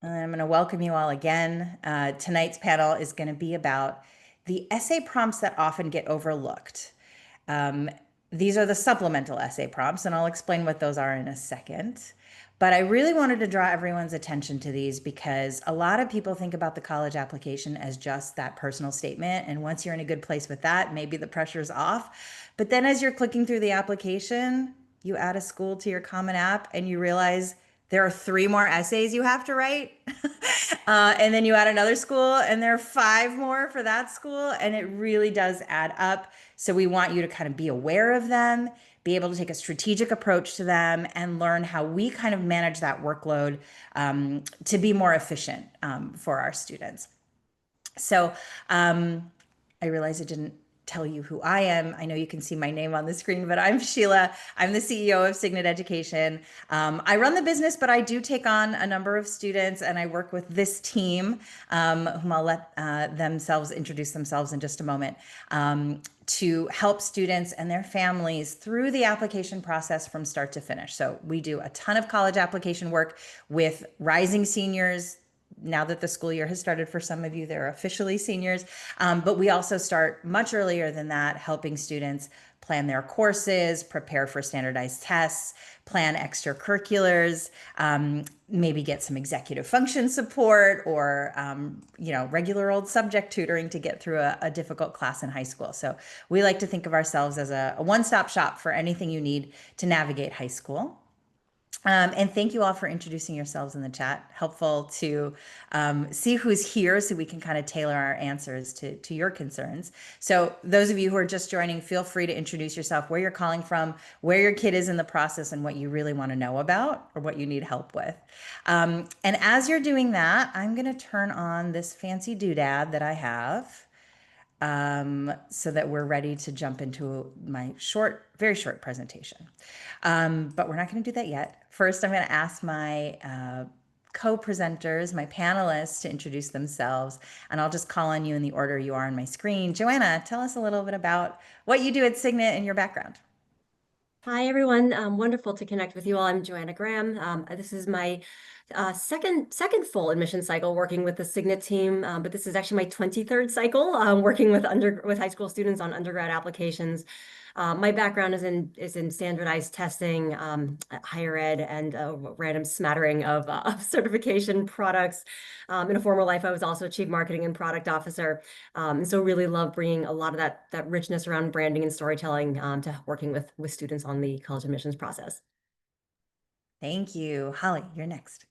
I'm going to welcome you all again. Tonight's panel is going to be about the essay prompts that often get overlooked. Um, these are the supplemental essay prompts, and I'll explain what those are in a second. But I really wanted to draw everyone's attention to these because a lot of people think about the college application as just that personal statement. And once you're in a good place with that, maybe the pressure's off. But then as you're clicking through the application, you add a school to your Common App and you realize there are 3 more essays you have to write. And then you add another school, and there are 5 more for that school. And it really does add up. So we want you to kind of be aware of them, be able to take a strategic approach to them, and learn how we kind of manage that workload to be more efficient for our students. So I realize I didn't tell you who I am. I know you can see my name on the screen, but I'm Sheila. I'm the CEO of Signet Education. I run the business, but I do take on a number of students, and I work with this team, whom I'll let themselves introduce themselves in just a moment, to help students and their families through the application process from start to finish. So we do a ton of college application work with rising seniors. Now that the school year has started for some of you, they're officially seniors. But we also start much earlier than that, helping students plan their courses, prepare for standardized tests, plan extracurriculars, maybe get some executive function support or, regular old subject tutoring to get through a difficult class in high school. So we like to think of ourselves as a one-stop shop for anything you need to navigate high school. And thank you all for introducing yourselves in the chat. Helpful to see who's here so we can kind of tailor our answers to your concerns. So those of you who are just joining, feel free to introduce yourself, where you're calling from, where your kid is in the process, and what you really want to know about or what you need help with. And as you're doing that, I'm going to turn on this fancy doodad that I have, so that we're ready to jump into my very short presentation. But we're not going to do that yet. First, I'm going to ask my co-presenters, my panelists, to introduce themselves, and I'll just call on you in the order you are on my screen. Joanna, tell us a little bit about what you do at Signet and your background. Hi, everyone. Wonderful to connect with you all. I'm Joanna Graham. This is my second full admission cycle working with the Signet team, but this is actually my 23rd cycle working with high school students on undergrad applications. My background is in standardized testing, higher ed, and a random smattering of certification products. In a former life, I was also chief marketing and product officer, and so really love bringing a lot of that richness around branding and storytelling to working with students on the college admissions process. Thank you. Holly, you're next.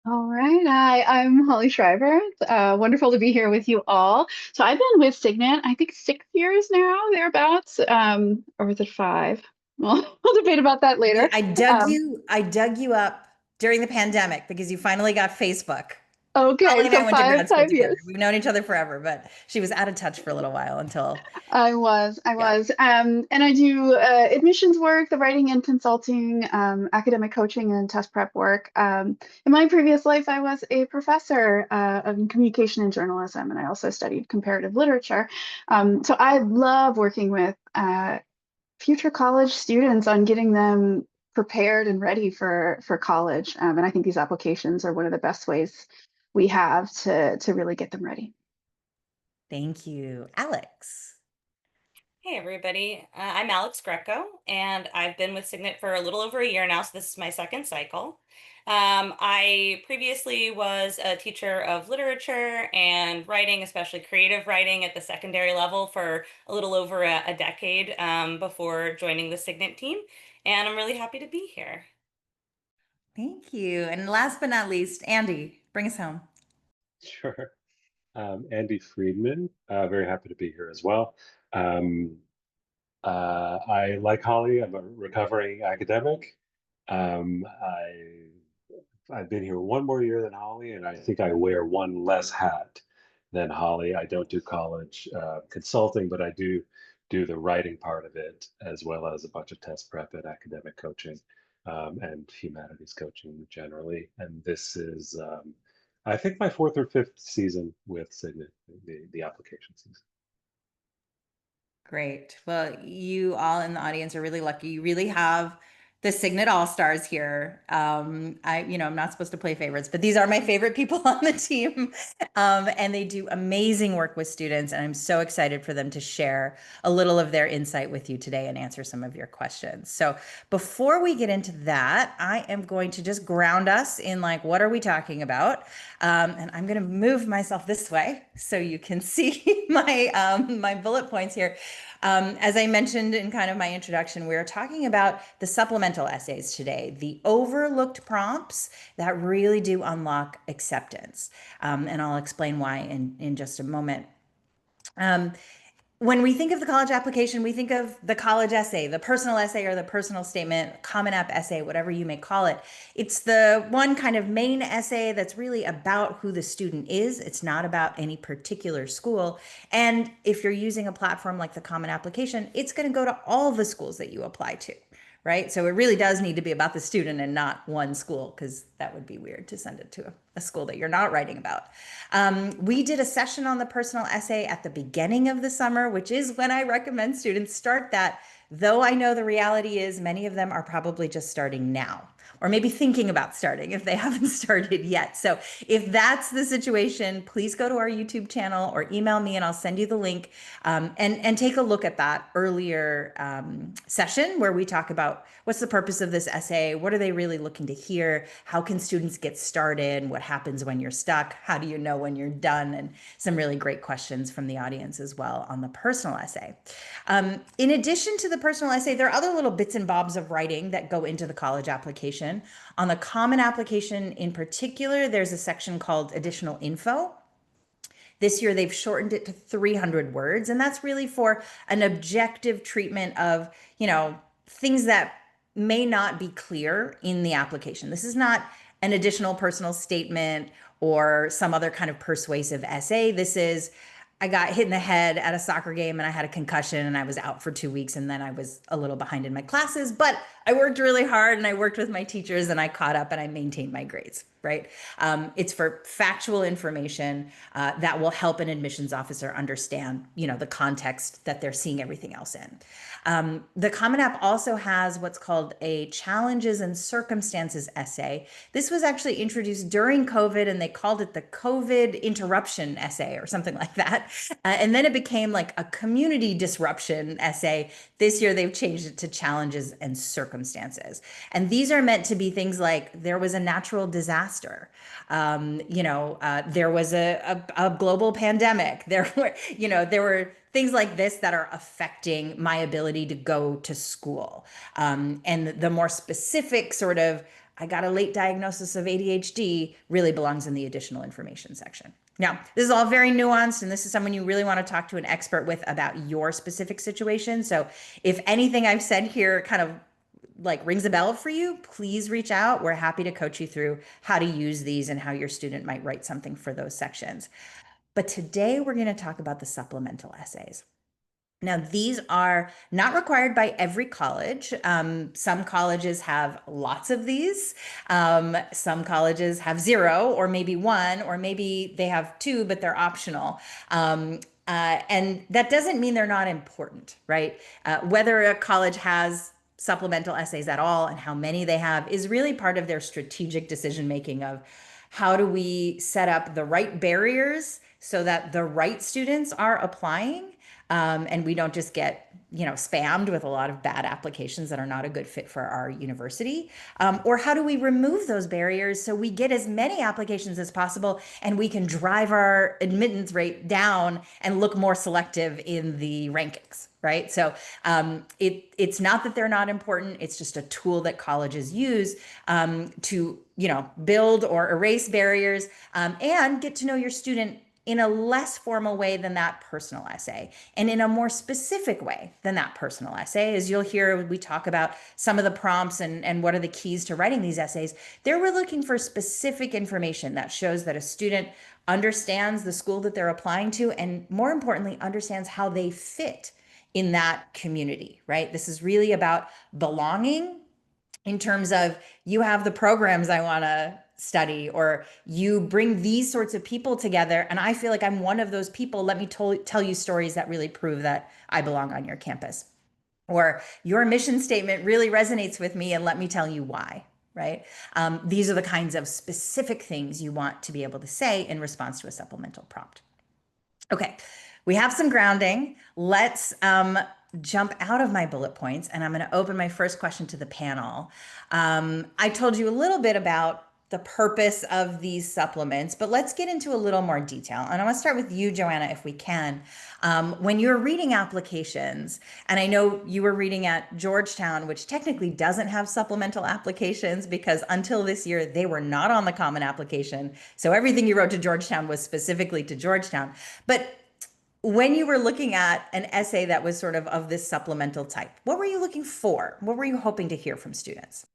All right. Hi, I'm Holly Schreiber. Wonderful to be here with you all. So I've been with Signet, I think 6 years now, thereabouts, or was it 5? Well, we'll debate about that later. Um, I dug you up during the pandemic because you finally got Facebook. Holly okay, and I so went to five grad school five together. years. We've known each other forever, but she was out of touch for a little while until, I yeah. was, and I do admissions work, the writing and consulting, academic coaching, and test prep work. In my previous life, I was a professor of communication and journalism, and I also studied comparative literature. So I love working with future college students on getting them prepared and ready for college. And I think these applications are one of the best ways we have to really get them ready. Thank you. Alex. Hey everybody, I'm Alex Greco, and I've been with Signet for a little over a year now, so this is my second cycle. I previously was a teacher of literature and writing, especially creative writing at the secondary level for a little over a decade before joining the Signet team, and I'm really happy to be here. Thank you. And last but not least, Andy, bring us home. Sure. Andy Friedman, very happy to be here as well. Um, I, like Holly, I'm a recovering academic. Um, I, I've been here one more year than Holly, and I think I wear one less hat than Holly. I don't do college consulting, but I do the writing part of it, as well as a bunch of test prep and academic coaching and humanities coaching generally. And this is, I think, my fourth or fifth season with Signet, the application season. Great. Well, you all in the audience are really lucky. You really have the Signet All-Stars here. I'm not supposed to play favorites, but these are my favorite people on the team. And they do amazing work with students. And I'm so excited for them to share a little of their insight with you today and answer some of your questions. So before we get into that, I am going to just ground us in like, what are we talking about? And I'm going to move myself this way so you can see my bullet points here. As I mentioned in kind of my introduction, we're talking about the supplemental essays today, the overlooked prompts that really do unlock acceptance. And I'll explain why in just a moment. When we think of the college application, we think of the college essay, the personal essay or the personal statement, Common App essay, whatever you may call it. It's the one kind of main essay that's really about who the student is. It's not about any particular school. And if you're using a platform like the Common Application, it's going to go to all the schools that you apply to, right? So it really does need to be about the student and not one school, because that would be weird to send it to a school that you're not writing about. We did a session on the personal essay at the beginning of the summer, which is when I recommend students start that, though I know the reality is many of them are probably just starting now, or maybe thinking about starting if they haven't started yet. So if that's the situation, please go to our YouTube channel or email me and I'll send you the link, and take a look at that earlier session where we talk about what's the purpose of this essay, what are they really looking to hear, how can students get started, what happens when you're stuck, how do you know when you're done, and some really great questions from the audience as well on the personal essay. In addition to the personal essay, there are other little bits and bobs of writing that go into the college application. On the Common Application in particular, there's a section called Additional Info. This year, they've shortened it to 300 words, and that's really for an objective treatment of, things that may not be clear in the application. This is not an additional personal statement or some other kind of persuasive essay. This is, I got hit in the head at a soccer game and I had a concussion and I was out for 2 weeks and then I was a little behind in my classes, but I worked really hard and I worked with my teachers and I caught up and I maintained my grades, right? It's for factual information that will help an admissions officer understand, the context that they're seeing everything else in. The Common App also has what's called a challenges and circumstances essay. This was actually introduced during COVID and they called it the COVID interruption essay or something like that. And then it became like a community disruption essay. This year they've changed it to challenges and circumstances. And these are meant to be things like there was a natural disaster. There was a global pandemic. There were things like this that are affecting my ability to go to school. And the more specific sort of, I got a late diagnosis of ADHD really belongs in the additional information section. Now, this is all very nuanced, and this is someone you really want to talk to an expert with about your specific situation. So if anything I've said here kind of like rings a bell for you, please reach out. We're happy to coach you through how to use these and how your student might write something for those sections. But today we're going to talk about the supplemental essays. Now, these are not required by every college. Some colleges have lots of these. Some colleges have 0 or maybe 1, or maybe they have 2, but they're optional. And that doesn't mean they're not important, right? Whether a college has supplemental essays at all and how many they have is really part of their strategic decision making of how do we set up the right barriers so that the right students are applying, and we don't just get spammed with a lot of bad applications that are not a good fit for our university, or how do we remove those barriers so we get as many applications as possible and we can drive our admittance rate down and look more selective in the rankings, right? So it's not that they're not important, it's just a tool that colleges use to build or erase barriers, and get to know your student in a less formal way than that personal essay, and in a more specific way than that personal essay. As you'll hear, we talk about some of the prompts and what are the keys to writing these essays. There we're looking for specific information that shows that a student understands the school that they're applying to, and more importantly, understands how they fit in that community, right? This is really about belonging in terms of you have the programs I want to study, or you bring these sorts of people together and I feel like I'm one of those people. Let me tell you stories that really prove that I belong on your campus. Or your mission statement really resonates with me, and let me tell you why, right? These are the kinds of specific things you want to be able to say in response to a supplemental prompt. Okay, we have some grounding. Let's jump out of my bullet points, and I'm going to open my first question to the panel. I told you a little bit about the purpose of these supplements, but let's get into a little more detail. And I want to start with you, Joanna, if we can. When you're reading applications, and I know you were reading at Georgetown, which technically doesn't have supplemental applications because until this year, they were not on the Common Application. So everything you wrote to Georgetown was specifically to Georgetown. But when you were looking at an essay that was sort of this supplemental type, what were you looking for? What were you hoping to hear from students?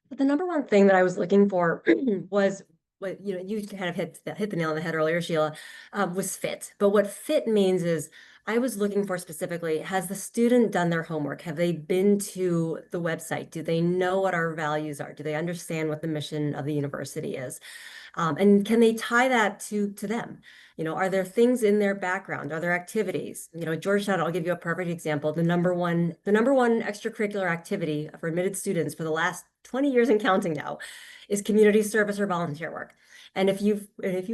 But the number one thing that I was looking for was what you kind of hit the nail on the head earlier, Sheila, was fit. But what fit means is I was looking for specifically, has the student done their homework? Have they been to the website? Do they know what our values are? Do they understand what the mission of the university is? And can they tie that to them? Are there things in their background? Are there activities? Georgetown, I'll give you a perfect example. The number one extracurricular activity for admitted students for the last 20 years and counting now is community service or volunteer work. And if you've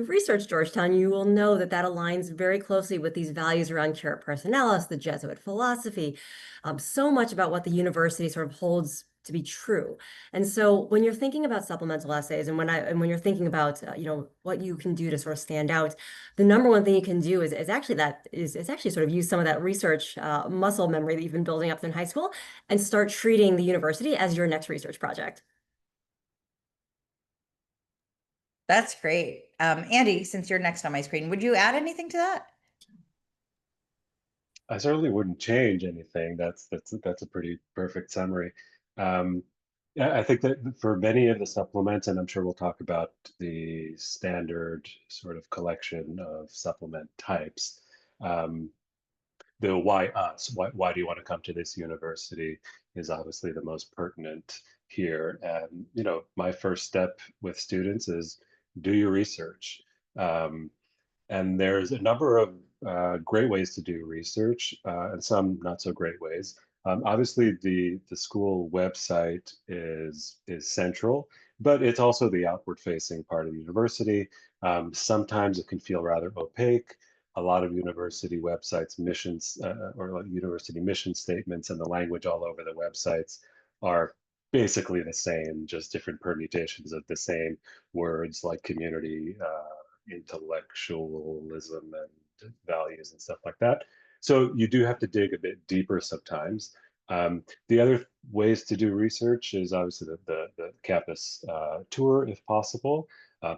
researched Georgetown, you will know that aligns very closely with these values around cura personalis, the Jesuit philosophy, so much about what the university sort of holds to be true. And so when you're thinking about supplemental essays and when you're thinking about what you can do to sort of stand out, the number one thing you can do is actually sort of use some of that research muscle memory that you've been building up in high school and start treating the university as your next research project. That's great. Andy, since you're next on my screen, would you add anything to that? I certainly wouldn't change anything. That's a pretty perfect summary. Yeah, I think that for many of the supplements, and I'm sure we'll talk about the standard sort of collection of supplement types, the why us? Why do you want to come to this university is obviously the most pertinent here. And my first step with students is do your research. And there's a number of great ways to do research and some not so great ways. Obviously, the school website is central, but it's also the outward-facing part of the university. Sometimes it can feel rather opaque. A lot of university websites, missions or university mission statements, and the language all over the websites are basically the same, just different permutations of the same words like community, intellectualism, and values and stuff like that. So you do have to dig a bit deeper sometimes. The other ways to do research is obviously the campus tour, if possible,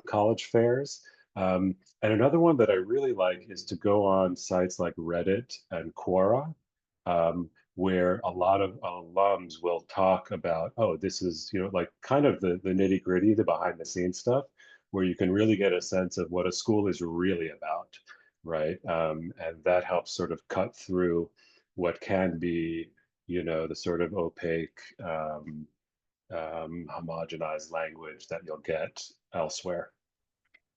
college fairs. And another one that I really like is to go on sites like Reddit and Quora, where a lot of alums will talk about, oh, this is, like kind of the nitty gritty, the behind the scenes stuff, where you can really get a sense of what a school is really about, right? And that helps sort of cut through what can be, the sort of opaque, homogenized language that you'll get elsewhere.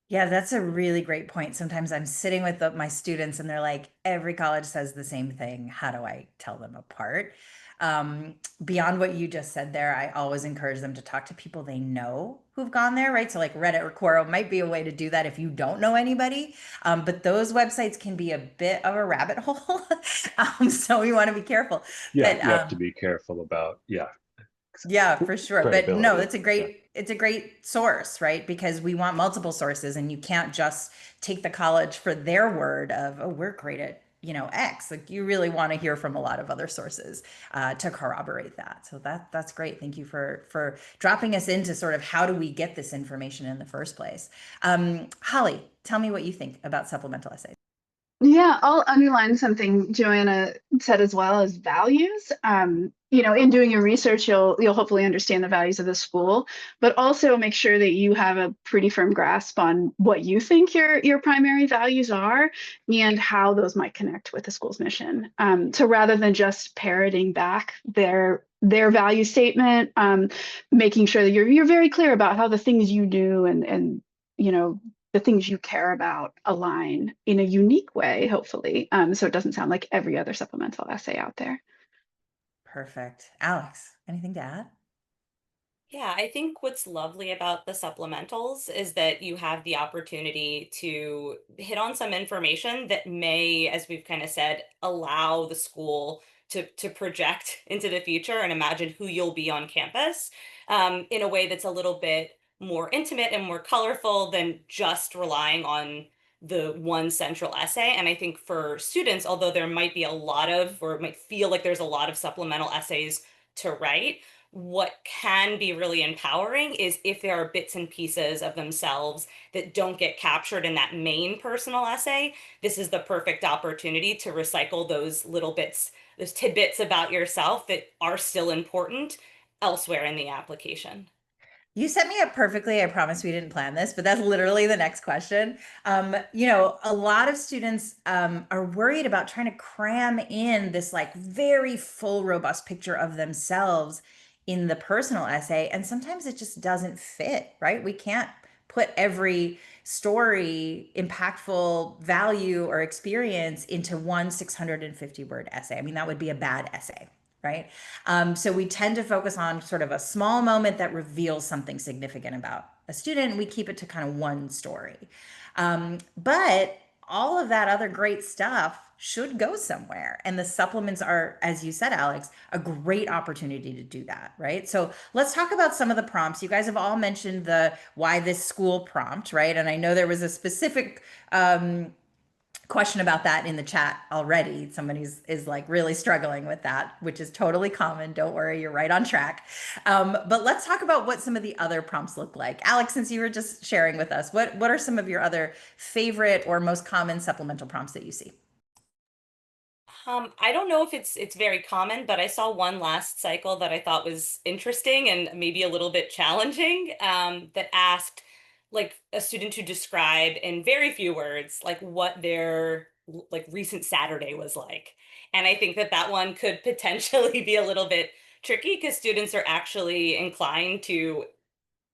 Yeah, that's a really great point. Sometimes I'm sitting with my students and they're like, every college says the same thing. How do I tell them apart? Beyond what you just said there, I always encourage them to talk to people they know who've gone there, right? So like Reddit or Quora might be a way to do that if you don't know anybody. But those websites can be a bit of a rabbit hole. So we want to be careful. Yeah, But you have to be careful about, yeah, for sure. But no, credibility. it's a great source, right? Because we want multiple sources and you can't just take the college for their word of, oh, we're great at, X. Like you really want to hear from a lot of other sources to corroborate that. So that's great. Thank you for dropping us into sort of how do we get this information in the first place. Holly, tell me what you think about supplemental essays. Yeah, I'll underline something Joanna said as well as values. In doing your research, you'll hopefully understand the values of the school, but also make sure that you have a pretty firm grasp on what you think your primary values are and how those might connect with the school's mission. So rather than just parroting back their value statement, making sure that you're very clear about how the things you do and the things you care about align in a unique way, hopefully, so it doesn't sound like every other supplemental essay out there. Perfect. Alex, anything to add? Yeah, I think what's lovely about the supplementals is that you have the opportunity to hit on some information that may, as we've kind of said, allow the school to project into the future and imagine who you'll be on campus in a way that's a little bit more intimate and more colorful than just relying on the one central essay. And I think for students, although there might be a lot of, or it might feel like there's a lot of supplemental essays to write, what can be really empowering is if there are bits and pieces of themselves that don't get captured in that main personal essay. This is the perfect opportunity to recycle those little bits, those tidbits about yourself that are still important elsewhere in the application. You set me up perfectly. I promise we didn't plan this, but that's literally the next question. A lot of students are worried about trying to cram in this like very full, robust picture of themselves in the personal essay. And sometimes it just doesn't fit, right? We can't put every story, impactful value, or experience into one 650 word essay. I mean, that would be a bad essay, right? So we tend to focus on sort of a small moment that reveals something significant about a student. We keep it to kind of one story. But all of that other great stuff should go somewhere. And the supplements are, as you said, Alex, a great opportunity to do that, right? So let's talk about some of the prompts. You guys have all mentioned the why this school prompt, right? And I know there was a specific question about that in the chat already. Somebody's is like really struggling with that, which is totally common. Don't worry, you're right on track. But let's talk about what some of the other prompts look like. Alex, since you were just sharing with us, what are some of your other favorite or most common supplemental prompts that you see? I don't know if it's very common, but I saw one last cycle that I thought was interesting and maybe a little bit challenging, that asked like a student to describe in very few words like what their like recent Saturday was like. And I think that that one could potentially be a little bit tricky because students are actually inclined to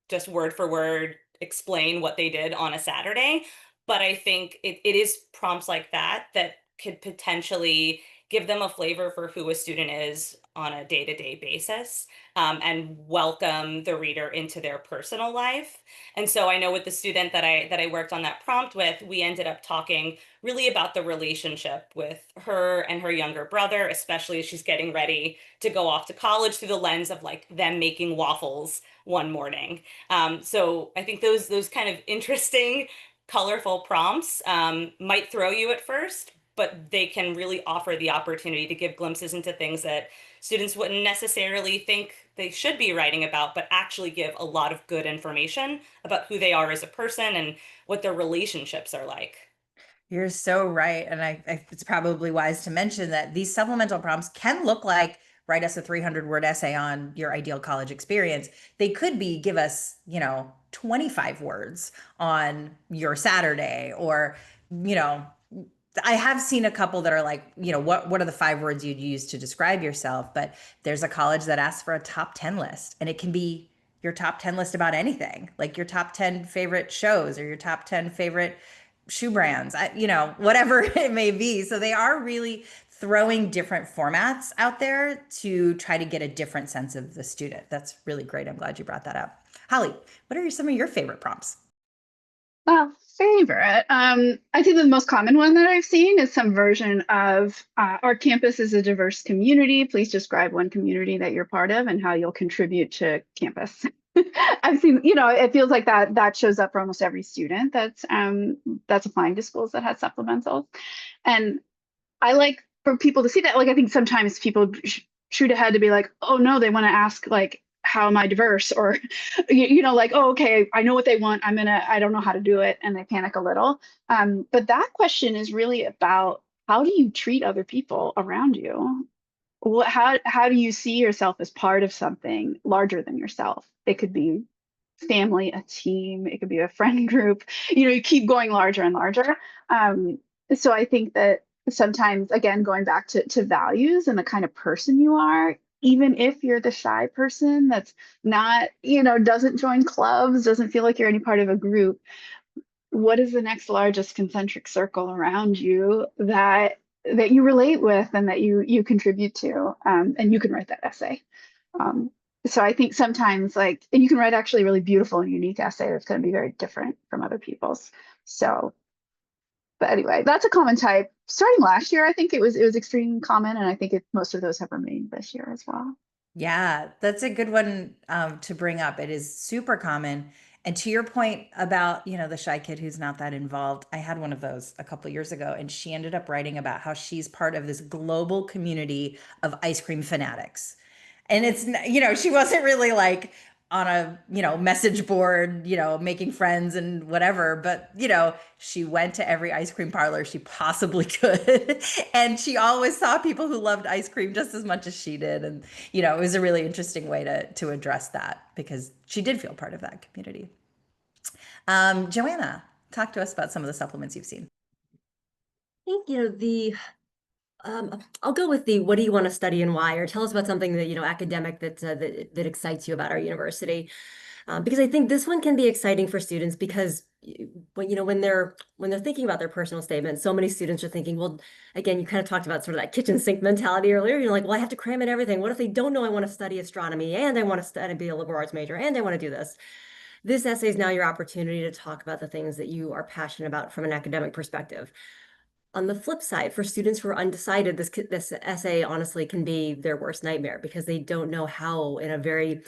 just word for word explain what they did on a Saturday. But I think it is prompts like that that could potentially give them a flavor for who a student is on a day-to-day basis, and welcome the reader into their personal life. And so I know with the student that I worked on that prompt with, we ended up talking really about the relationship with her and her younger brother, especially as she's getting ready to go off to college through the lens of like them making waffles one morning. So I think those kind of interesting, colorful prompts might throw you at first, but they can really offer the opportunity to give glimpses into things that students wouldn't necessarily think they should be writing about, but actually give a lot of good information about who they are as a person and what their relationships are like. You're so right. And it's probably wise to mention that these supplemental prompts can look like write us a 300-word essay on your ideal college experience. They could be give us, 25 words on your Saturday, or, you know, I have seen a couple that are like, what are the 5 words you'd use to describe yourself? But there's a college that asks for a top 10 list, and it can be your top 10 list about anything, like your top 10 favorite shows or your top 10 favorite shoe brands, whatever it may be. So they are really throwing different formats out there to try to get a different sense of the student. That's really great. I'm glad you brought that up. Holly, what are some of your favorite prompts? Well, favorite. I think the most common one that I've seen is some version of our campus is a diverse community. Please describe one community that you're part of and how you'll contribute to campus. I've seen, it feels like that shows up for almost every student that's applying to schools that has supplementals. And I like for people to see that. Like, I think sometimes people shoot ahead to be like, oh no, they want to ask like, how am I diverse? Or, like, oh, okay, I know what they want. I don't know how to do it. And they panic a little. But that question is really about how do you treat other people around you? How do you see yourself as part of something larger than yourself? It could be family, a team, it could be a friend group, you keep going larger and larger. So I think that sometimes, again, going back to values and the kind of person you are, even if you're the shy person that's not, doesn't join clubs, doesn't feel like you're any part of a group, what is the next largest concentric circle around you that that you relate with and that you contribute to, and you can write that essay. Um, so I think sometimes like, and you can write actually a really beautiful and unique essay that's going to be very different from other people's. So, but anyway, that's a common type. Starting last year, I think it was extremely common, and I think most of those have remained this year as well. Yeah, that's a good one to bring up. It is super common. And to your point about, the shy kid who's not that involved, I had one of those a couple years ago, and she ended up writing about how she's part of this global community of ice cream fanatics. And she wasn't really like on a, message board, making friends and whatever, but, she went to every ice cream parlor she possibly could. And she always saw people who loved ice cream just as much as she did. And, it was a really interesting way to address that because she did feel part of that community. Joanna, talk to us about some of the supplements you've seen. I think, I'll go with the what do you want to study and why, or tell us about something that, academic that excites you about our university. Because I think this one can be exciting for students because when they're thinking about their personal statement, so many students are thinking, well, again, you kind of talked about sort of that kitchen sink mentality earlier. You're like, well, I have to cram in everything. What if they don't know I want to study astronomy and I want to study be a liberal arts major and I want to do this? This essay is now your opportunity to talk about the things that you are passionate about from an academic perspective. On the flip side, for students who are undecided, this essay honestly can be their worst nightmare because they don't know how, in a very,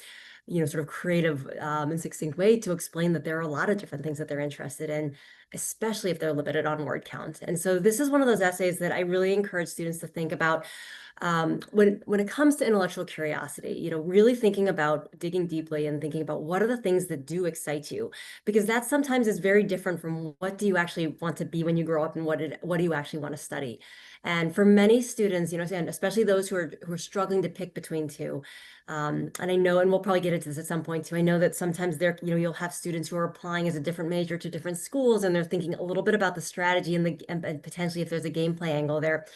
sort of creative and succinct way, to explain that there are a lot of different things that they're interested in, especially if they're limited on word count. And so this is one of those essays that I really encourage students to think about when it comes to intellectual curiosity, really thinking about digging deeply and thinking about what are the things that do excite you, because that sometimes is very different from what do you actually want to be when you grow up and what do you actually want to study. And for many students, and especially those who are struggling to pick between two, and I know, and we'll probably get into this at some point too. I know that sometimes you'll have students who are applying as a different major to different schools, and they're thinking a little bit about the strategy and potentially if there's a gameplay angle there.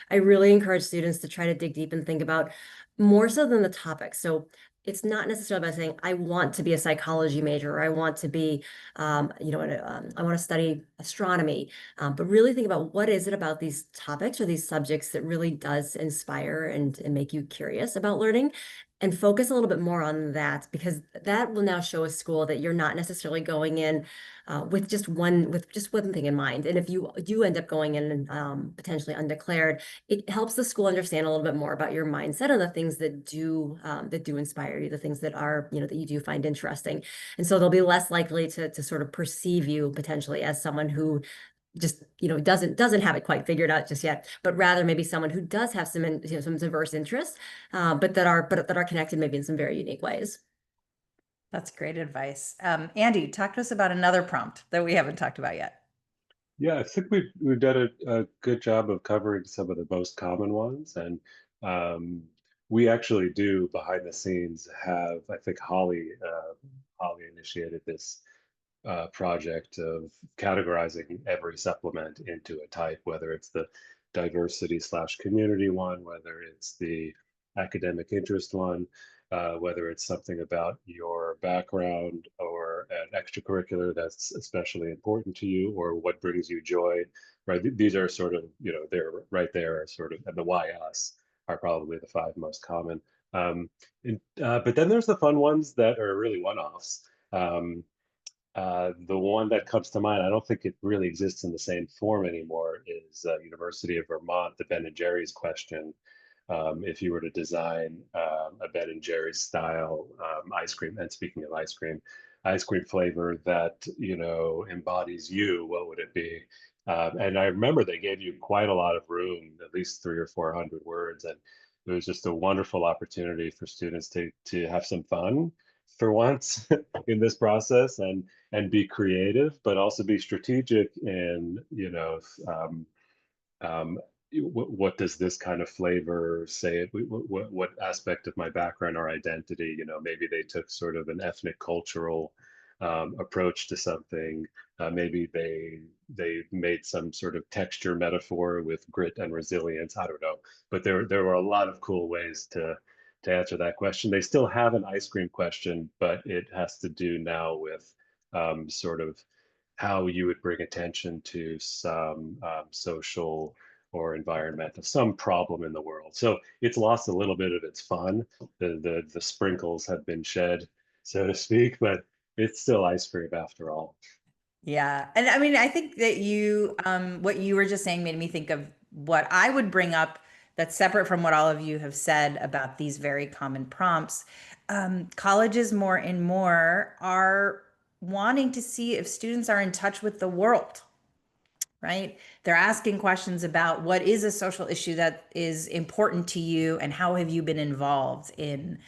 I really encourage students to try to dig deep and think about more so than the topic. So it's not necessarily about saying, I want to be a psychology major, or I want to be, I want to study astronomy, but really think about what is it about these topics or these subjects that really does inspire and make you curious about learning, and focus a little bit more on that, because that will now show a school that you're not necessarily going in with just one thing in mind. And if you do end up going in potentially undeclared, it helps the school understand a little bit more about your mindset and the things that do inspire you, the things that are, that you do find interesting. And so they'll be less likely to sort of perceive you potentially as someone who just, doesn't have it quite figured out just yet, but rather maybe someone who does have some diverse interests, but that are connected maybe in some very unique ways. That's great advice. Andy, talk to us about another prompt that we haven't talked about yet. Yeah, I think we've done a good job of covering some of the most common ones, and um, we actually do behind the scenes have, I think Holly initiated this project of categorizing every supplement into a type, whether it's the diversity/community one, whether it's the academic interest one, whether it's something about your background or an extracurricular that's especially important to you, or what brings you joy, right? These are sort of, they're right there, sort of, and the why us are probably the five most common. But then there's the fun ones that are really one-offs. The one that comes to mind, I don't think it really exists in the same form anymore, is University of Vermont, the Ben and Jerry's question. If you were to design a Ben and Jerry's style ice cream, and speaking of ice cream flavor that, embodies you, what would it be? And I remember they gave you quite a lot of room, at least 300 or 400 words, and it was just a wonderful opportunity for students to have some fun for once in this process, and be creative, but also be strategic in, um, what does this kind of flavor say? What aspect of my background or identity? Maybe they took sort of an ethnic cultural approach to something. Maybe they made some sort of texture metaphor with grit and resilience. I don't know, but there were a lot of cool ways to answer that question. They still have an ice cream question, but it has to do now with sort of how you would bring attention to some social or environmental, some problem in the world. So it's lost a little bit of its fun. The sprinkles have been shed, so to speak, but it's still ice cream after all. Yeah. And I mean, I think that what you were just saying made me think of what I would bring up that's separate from what all of you have said about these very common prompts. Colleges more and more are wanting to see if students are in touch with the world, right? They're asking questions about what is a social issue that is important to you and how have you been involved in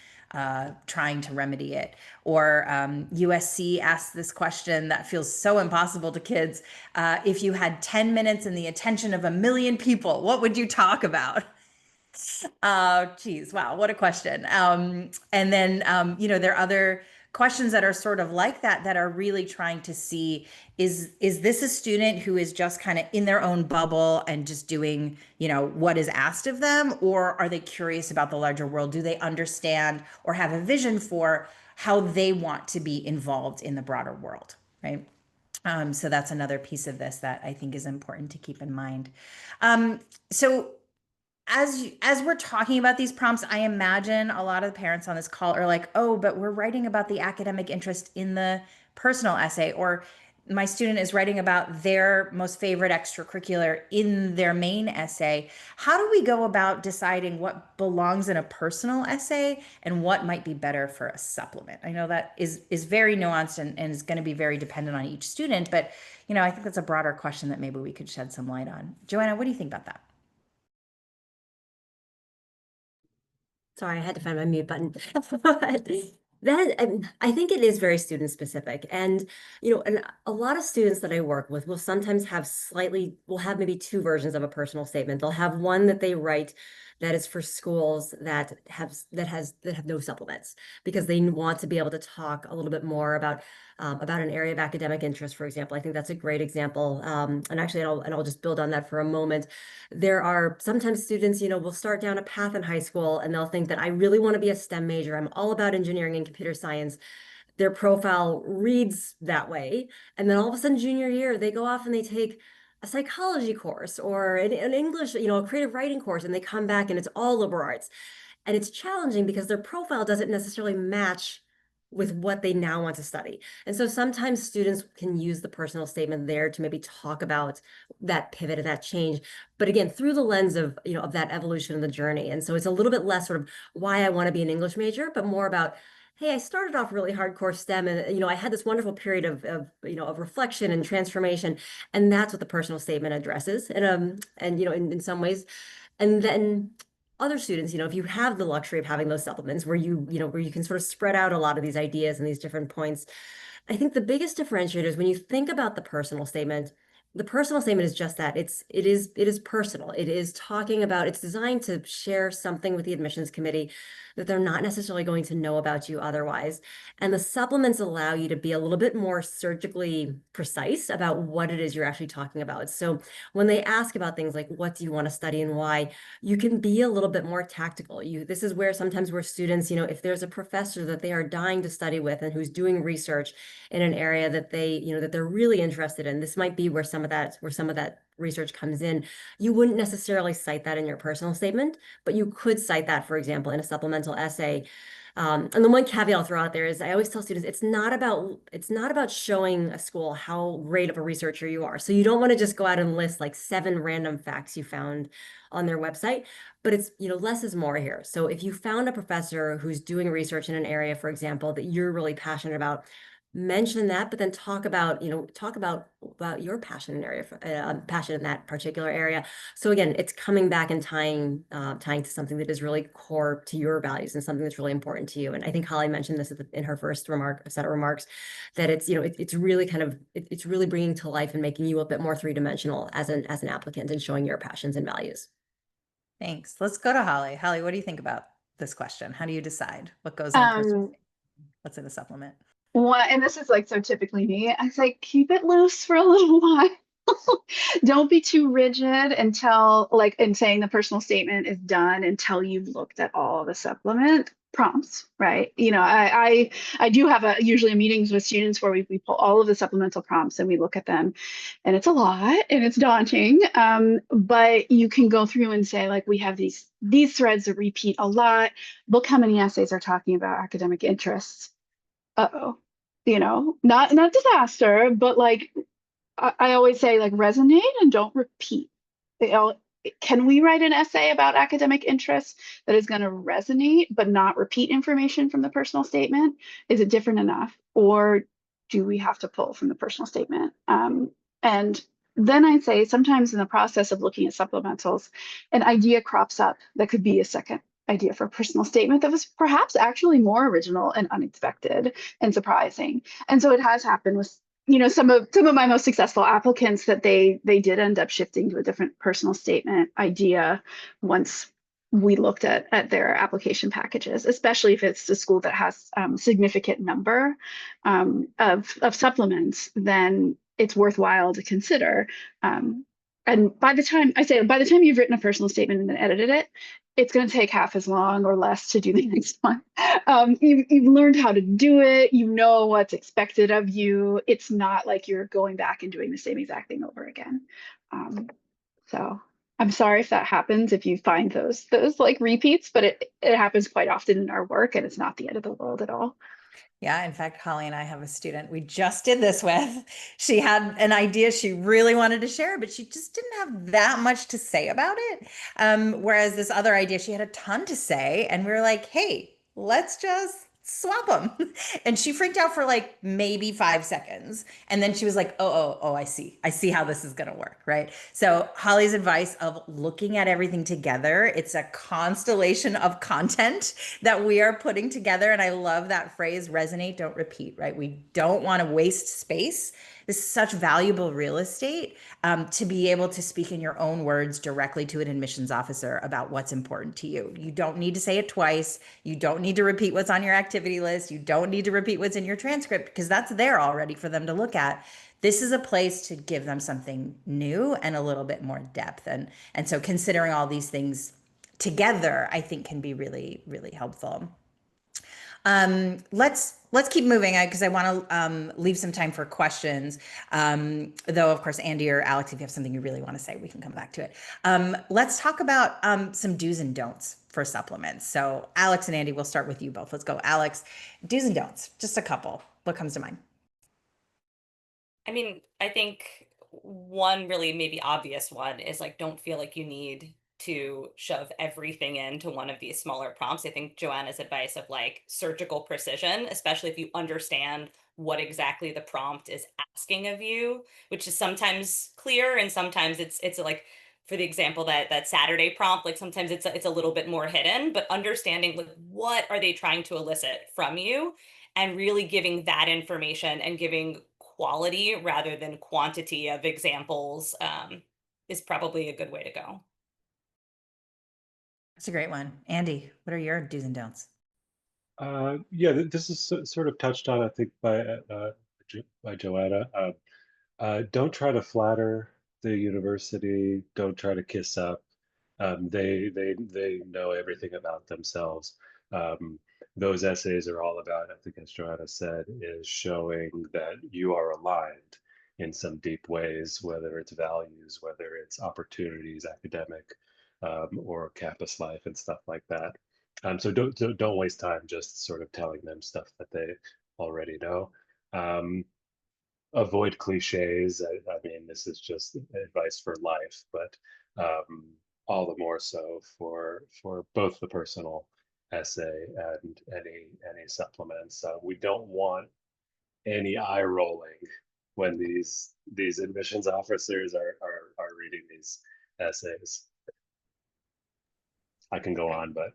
trying to remedy it. Or USC asked this question that feels so impossible to kids. If you had 10 minutes and the attention of 1 million people, what would you talk about? Geez, wow, what a question. And then, there are other questions that are sort of like that that are really trying to see is this a student who is just kind of in their own bubble and just doing, what is asked of them, or are they curious about the larger world? Do they understand or have a vision for how they want to be involved in the broader world, right? So that's another piece of this that I think is important to keep in mind. So as we're talking about these prompts, I imagine a lot of the parents on this call are like, oh, but we're writing about the academic interest in the personal essay, or my student is writing about their most favorite extracurricular in their main essay. How do we go about deciding what belongs in a personal essay and what might be better for a supplement? I know that is very nuanced and is going to be very dependent on each student, but I think that's a broader question that maybe we could shed some light on. Joanna, what do you think about that? Sorry, I had to find my mute button. I think it is very student specific. And a lot of students that I work with will sometimes will have maybe two versions of a personal statement. They'll have one that they write that is for schools that have no supplements, because they want to be able to talk a little bit more about an area of academic interest, for example. I think that's a great example. And actually, I'll just build on that for a moment. There are sometimes students, will start down a path in high school and they'll think that I really want to be a STEM major. I'm all about engineering and computer science. Their profile reads that way. And then all of a sudden, junior year, they go off and they take a psychology course or an English, a creative writing course, and they come back and it's all liberal arts. And it's challenging because their profile doesn't necessarily match with what they now want to study. And so sometimes students can use the personal statement there to maybe talk about that pivot and that change, but again, through the lens of, of that evolution of the journey. And so it's a little bit less sort of why I want to be an English major, but more about, hey, I started off really hardcore STEM and, I had this wonderful period of reflection and transformation. And that's what the personal statement addresses. And in some ways, and then other students, if you have the luxury of having those supplements where where you can sort of spread out a lot of these ideas and these different points, I think the biggest differentiator is when you think about the personal statement is just that. It is personal. It is talking about, it's designed to share something with the admissions committee that they're not necessarily going to know about you otherwise. And the supplements allow you to be a little bit more surgically precise about what it is you're actually talking about. So when they ask about things like, what do you want to study and why, you can be a little bit more tactical. This is where sometimes where students, if there's a professor that they are dying to study with and who's doing research in an area that that they're really interested in, this might be where some of that research comes in. You wouldn't necessarily cite that in your personal statement, but you could cite that, for example, in a supplemental essay. And the one caveat I'll throw out there is I always tell students it's not about showing a school how great of a researcher you are. So you don't want to just go out and list like 7 random facts you found on their website, but it's, less is more here. So if you found a professor who's doing research in an area, for example, that you're really passionate about, mention that, but then talk about your passion area, passion in that particular area. So again, it's coming back and tying to something that is really core to your values and something that's really important to you. And I think Holly mentioned this in her first set of remarks, that it's, it's really it's really bringing to life and making you a bit more three-dimensional as an applicant and showing your passions and values. Thanks. Let's go to Holly. Holly, what do you think about this question? How do you decide what goes in a personal statement? What's in a supplement? And this is like so typically me. I say keep it loose for a little while. Don't be too rigid until in saying the personal statement is done until you've looked at all the supplement. prompts, right? I do have usually meetings with students where we pull all of the supplemental prompts and we look at them, and it's a lot and it's daunting. But you can go through and say, like, we have these threads that repeat a lot. Look how many essays are talking about academic interests. Uh-oh. Not disaster, but like I always say, like, resonate and don't repeat. Can we write an essay about academic interests that is going to resonate but not repeat information from the personal statement? Is it different enough? Or do we have to pull from the personal statement? And then I'd say sometimes in the process of looking at supplementals, an idea crops up that could be a second idea for a personal statement that was perhaps actually more original and unexpected and surprising. And so it has happened with some of my most successful applicants that they did end up shifting to a different personal statement idea once we looked at their application packages, especially if it's a school that has significant number of supplements, then it's worthwhile to consider. And by the time you've written a personal statement and then edited it, it's going to take half as long or less to do the next one. You've learned how to do it. You know what's expected of you. It's not like you're going back and doing the same exact thing over again. So I'm sorry if that happens, if you find those like repeats, but it happens quite often in our work, and it's not the end of the world at all. Yeah, in fact, Holly and I have a student we just did this with. She had an idea she really wanted to share, but she just didn't have that much to say about it. Whereas this other idea, she had a ton to say, and we were like, hey, let's just swap them. And she freaked out for like maybe 5 seconds. And then she was like, oh, I see. I see how this is going to work. Right. So Holly's advice of looking at everything together, it's a constellation of content that we are putting together. And I love that phrase, resonate, don't repeat, right? We don't want to waste space. This is such valuable real estate to be able to speak in your own words directly to an admissions officer about what's important to you. You don't need to say it twice. You don't need to repeat what's on your activity list. You don't need to repeat what's in your transcript because that's there already for them to look at. This is a place to give them something new and a little bit more depth. And so considering all these things together, I think can be really, really helpful. Let's keep moving because I want to leave some time for questions. Though, of course, Andy or Alex, if you have something you really want to say, we can come back to it. Let's talk about some do's and don'ts for supplements. So Alex and Andy, we'll start with you both. Let's go. Alex, do's and don'ts, just a couple. What comes to mind? I mean, I think one really maybe obvious one is like, don't feel like you need to shove everything into one of these smaller prompts. I think Joanna's advice of like surgical precision, especially if you understand what exactly the prompt is asking of you, which is sometimes clear and sometimes it's like, for the example that Saturday prompt, like sometimes it's a little bit more hidden, but understanding like what are they trying to elicit from you and really giving that information and giving quality rather than quantity of examples is probably a good way to go. That's a great one. Andy, what are your do's and don'ts? Yeah, this is sort of touched on, I think, by Joanna. Don't try to flatter the university. Don't try to kiss up. They know everything about themselves. Um, those essays are all about, I think, as Joanna said, is showing that you are aligned in some deep ways, whether it's values, whether it's opportunities, academic, or campus life and stuff like that. So don't waste time just sort of telling them stuff that they already know. Um, Avoid cliches. I mean, this is just advice for life, but all the more so for both the personal essay and any supplements. We don't want any eye rolling when these admissions officers are reading these essays. I can go on, but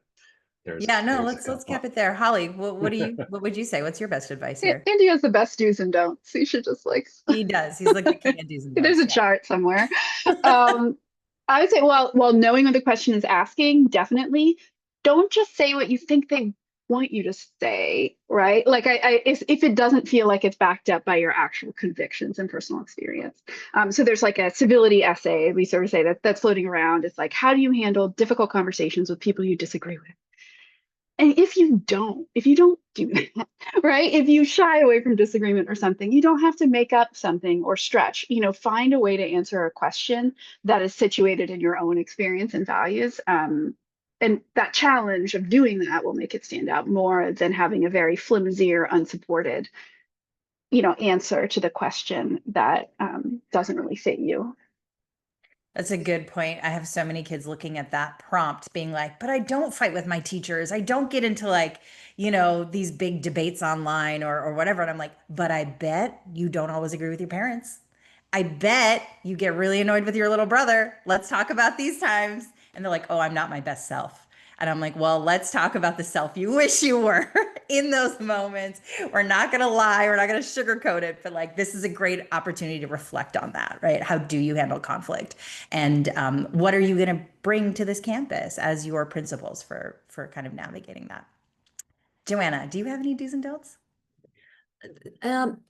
Yeah, no, there's a let's couple. cap it there. Holly, what would you say? What's your best advice here? Andy has the best do's and don'ts. You should just like He does. He's like the king of do's and there's don'ts. a chart somewhere. I would say, well, knowing what the question is asking, definitely don't just say what you think they want you to say, right? Like if it doesn't feel like it's backed up by your actual convictions and personal experience. So there's like a civility essay, we sort of say that's floating around. It's like, how do you handle difficult conversations with people you disagree with? And if you don't do that, right? If you shy away from disagreement or something, you don't have to make up something or stretch. Find a way to answer a question that is situated in your own experience and values. And that challenge of doing that will make it stand out more than having a very flimsy or unsupported, answer to the question that doesn't really fit you. That's a good point. I have so many kids looking at that prompt being like, but I don't fight with my teachers. I don't get into like, these big debates online or whatever. And I'm like, but I bet you don't always agree with your parents. I bet you get really annoyed with your little brother. Let's talk about these times. And they're like, oh, I'm not my best self. And I'm like, well, let's talk about the self you wish you were in those moments. We're not going to lie. We're not going to sugarcoat it. But like, this is a great opportunity to reflect on that, right? How do you handle conflict? And what are you going to bring to this campus as your principles for kind of navigating that? Joanna, do you have any do's and don'ts?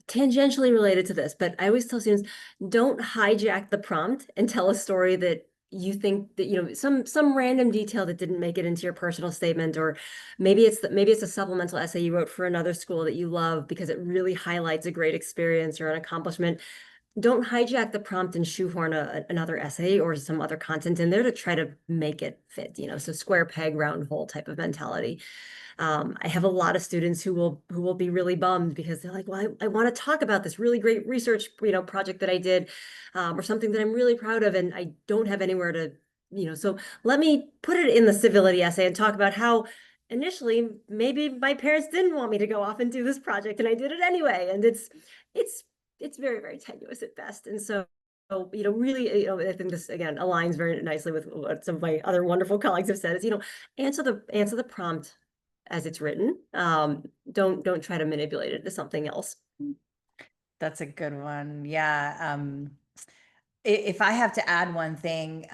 Tangentially related to this, but I always tell students, don't hijack the prompt and tell a story that you think that, some random detail that didn't make it into your personal statement, or maybe it's a supplemental essay you wrote for another school that you love because it really highlights a great experience or an accomplishment. Don't hijack the prompt and shoehorn another essay or some other content in there to try to make it fit, so square peg, round hole type of mentality. I have a lot of students who will be really bummed because they're like, well, I want to talk about this really great research, project that I did, or something that I'm really proud of, and I don't have anywhere to, so let me put it in the civility essay and talk about how initially maybe my parents didn't want me to go off and do this project, and I did it anyway. And it's very, very tenuous at best. And so, really, I think this again aligns very nicely with what some of my other wonderful colleagues have said is, answer the prompt as it's written. Don't try to manipulate it to something else. That's a good one. Yeah. If I have to add one thing,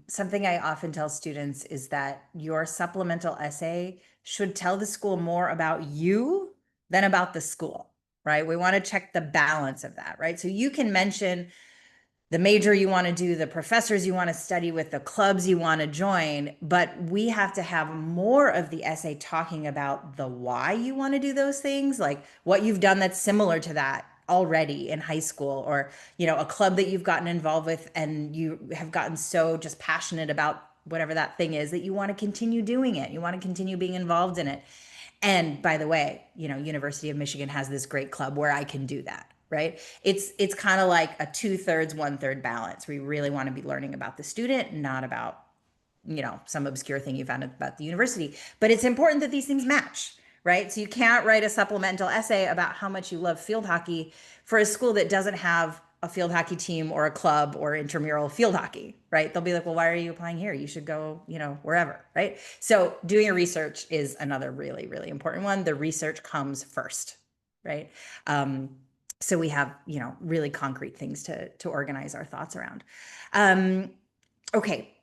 something I often tell students is that your supplemental essay should tell the school more about you than about the school, right? We want to check the balance of that, right? So you can mention the major you want to do, the professors you want to study with, the clubs you want to join, but we have to have more of the essay talking about the why you want to do those things, like what you've done that's similar to that already in high school, or a club that you've gotten involved with and you have gotten so just passionate about whatever that thing is that you want to continue doing it, you want to continue being involved in it. And by the way, University of Michigan has this great club where I can do that, right? It's kind of like a 2/3, 1/3 balance. We really want to be learning about the student, not about, some obscure thing you found about the university. But it's important that these things match, right? So you can't write a supplemental essay about how much you love field hockey for a school that doesn't have a field hockey team or a club or intramural field hockey, right? They'll be like, well, why are you applying here? You should go, wherever, right? So doing your research is another really, really important one. The research comes first, right? So we have, really concrete things to organize our thoughts around. Okay,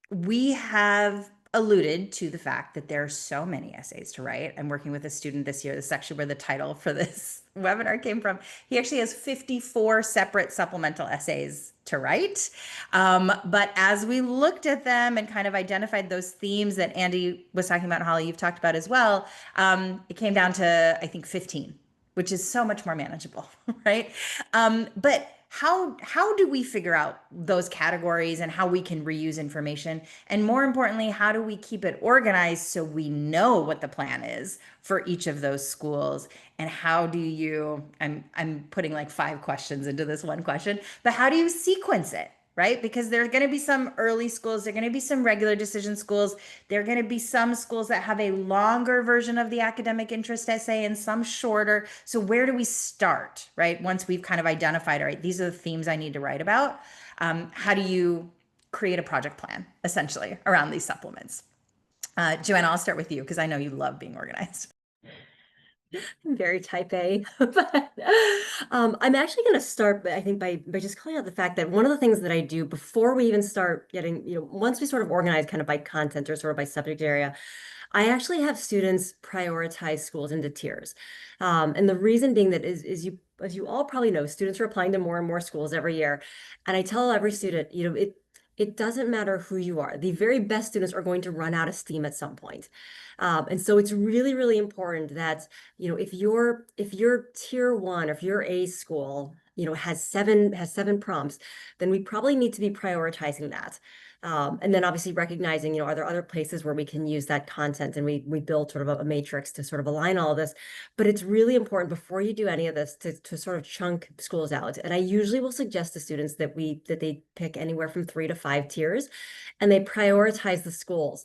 we have alluded to the fact that there are so many essays to write. I'm working with a student this year. This is actually where the title for this webinar came from. He actually has 54 separate supplemental essays to write. But as we looked at them and kind of identified those themes that Andy was talking about, and Holly, you've talked about as well, it came down to, I think, 15, which is so much more manageable, right? But how do we figure out those categories and how we can reuse information? And more importantly, how do we keep it organized so we know what the plan is for each of those schools? And how do you, I'm putting like 5 questions into this one question, but how do you sequence it? Right? Because there are going to be some early schools, there are going to be some regular decision schools, there are going to be some schools that have a longer version of the academic interest essay and some shorter. So where do we start, right? Once we've kind of identified, all right, these are the themes I need to write about. How do you create a project plan essentially around these supplements? Joanna, I'll start with you because I know you love being organized. I'm very type A, but I'm actually going to start, I think, by just calling out the fact that one of the things that I do before we even start getting, once we sort of organize kind of by content or sort of by subject area, I actually have students prioritize schools into tiers. And the reason being that is you, as you all probably know, students are applying to more and more schools every year. And I tell every student, it doesn't matter who you are. The very best students are going to run out of steam at some point. And so it's really, really important that, if you're tier one, or if your A school, has seven prompts, then we probably need to be prioritizing that. And then obviously recognizing, are there other places where we can use that content, and we build sort of a matrix to sort of align all of this. But it's really important before you do any of this to sort of chunk schools out. And I usually will suggest to students that they pick anywhere from 3 to 5 tiers, and they prioritize the schools.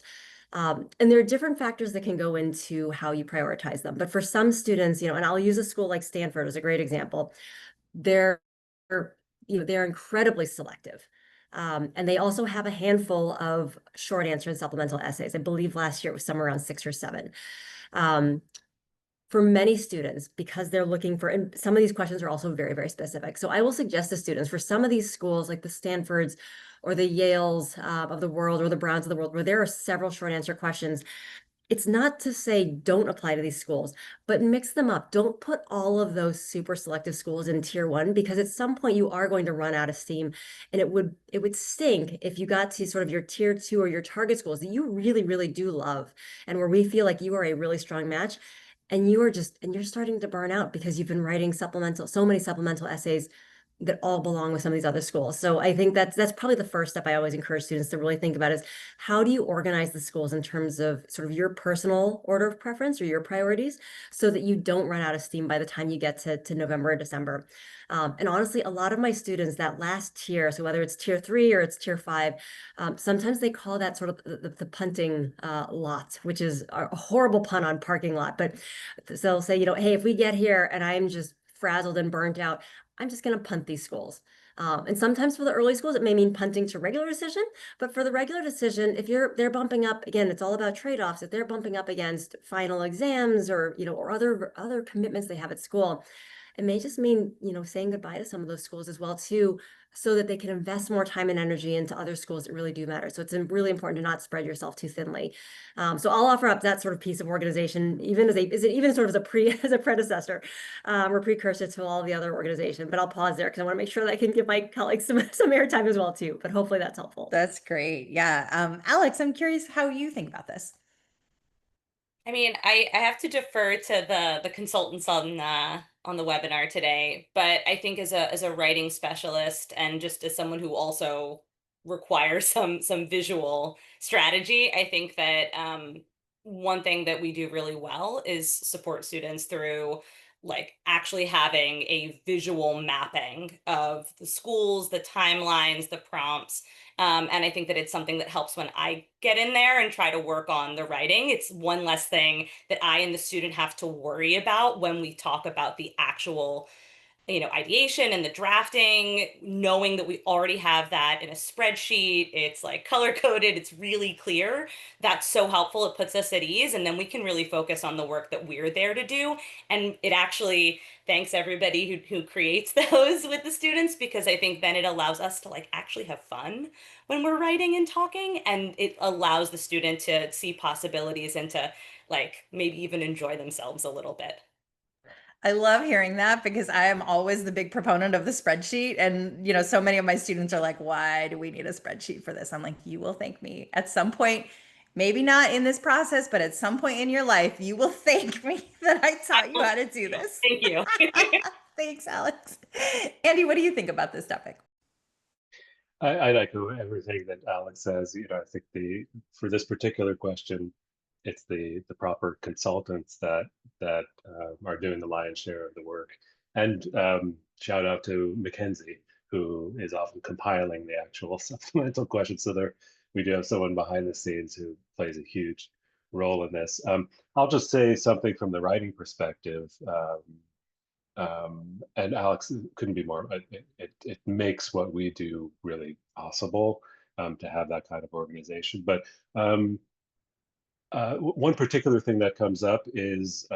And there are different factors that can go into how you prioritize them. But for some students, and I'll use a school like Stanford as a great example. They're, they're incredibly selective. And they also have a handful of short answer and supplemental essays. I believe last year it was somewhere around 6 or 7. For many students, because they're looking for, and some of these questions are also very, very specific. So I will suggest to students, for some of these schools, like the Stanfords or the Yales of the world, or the Browns of the world, where there are several short answer questions, it's not to say don't apply to these schools, but mix them up. Don't put all of those super selective schools in tier one, because at some point you are going to run out of steam. And it would stink if you got to sort of your tier two or your target schools that you really, really do love, and where we feel like you are a really strong match. And you're starting to burn out because you've been writing so many supplemental essays that all belong with some of these other schools. So I think that's probably the first step I always encourage students to really think about, is how do you organize the schools in terms of sort of your personal order of preference or your priorities, so that you don't run out of steam by the time you get to November or December. And honestly, a lot of my students, that last tier, so whether it's tier 3 or it's tier 5, sometimes they call that sort of the punting lot, which is a horrible pun on parking lot. But so they'll say, hey, if we get here and I'm just frazzled and burnt out, I'm just going to punt these schools. And sometimes for the early schools, it may mean punting to regular decision. But for the regular decision, if they're bumping up, again, it's all about trade-offs. If they're bumping up against final exams, or or other commitments they have at school, it may just mean, saying goodbye to some of those schools as well too, so that they can invest more time and energy into other schools that really do matter. So it's really important to not spread yourself too thinly. So I'll offer up that sort of piece of organization, even even sort of as a predecessor, or precursor to all the other organization. But I'll pause there because I want to make sure that I can give my colleagues some airtime as well too. But hopefully that's helpful. That's great. Yeah. Alex, I'm curious how you think about this. I mean, I have to defer to the consultants on the webinar today, but I think as a writing specialist, and just as someone who also requires some visual strategy, I think that one thing that we do really well is support students through like actually having a visual mapping of the schools, the timelines, the prompts. And I think that it's something that helps when I get in there and try to work on the writing. It's one less thing that I and the student have to worry about when we talk about the actual ideation and the drafting, knowing that we already have that in a spreadsheet. It's like color coded, it's really clear. That's so helpful. It puts us at ease, and then we can really focus on the work that we're there to do. And it actually thanks everybody who creates those with the students, because I think then it allows us to like actually have fun when we're writing and talking, and it allows the student to see possibilities and to like maybe even enjoy themselves a little bit. I love hearing that, because I am always the big proponent of the spreadsheet. And, so many of my students are like, why do we need a spreadsheet for this? I'm like, you will thank me at some point, maybe not in this process, but at some point in your life, you will thank me that I taught you how to do this. Thank you. Thanks, Alex. Andy, what do you think about this topic? I echo everything that Alex says. I think for this particular question, it's the proper consultants that are doing the lion's share of the work. And shout out to Mackenzie, who is often compiling the actual supplemental questions. So we do have someone behind the scenes who plays a huge role in this. I'll just say something from the writing perspective. And Alex couldn't be more. It makes what we do really possible, to have that kind of organization. But one particular thing that comes up is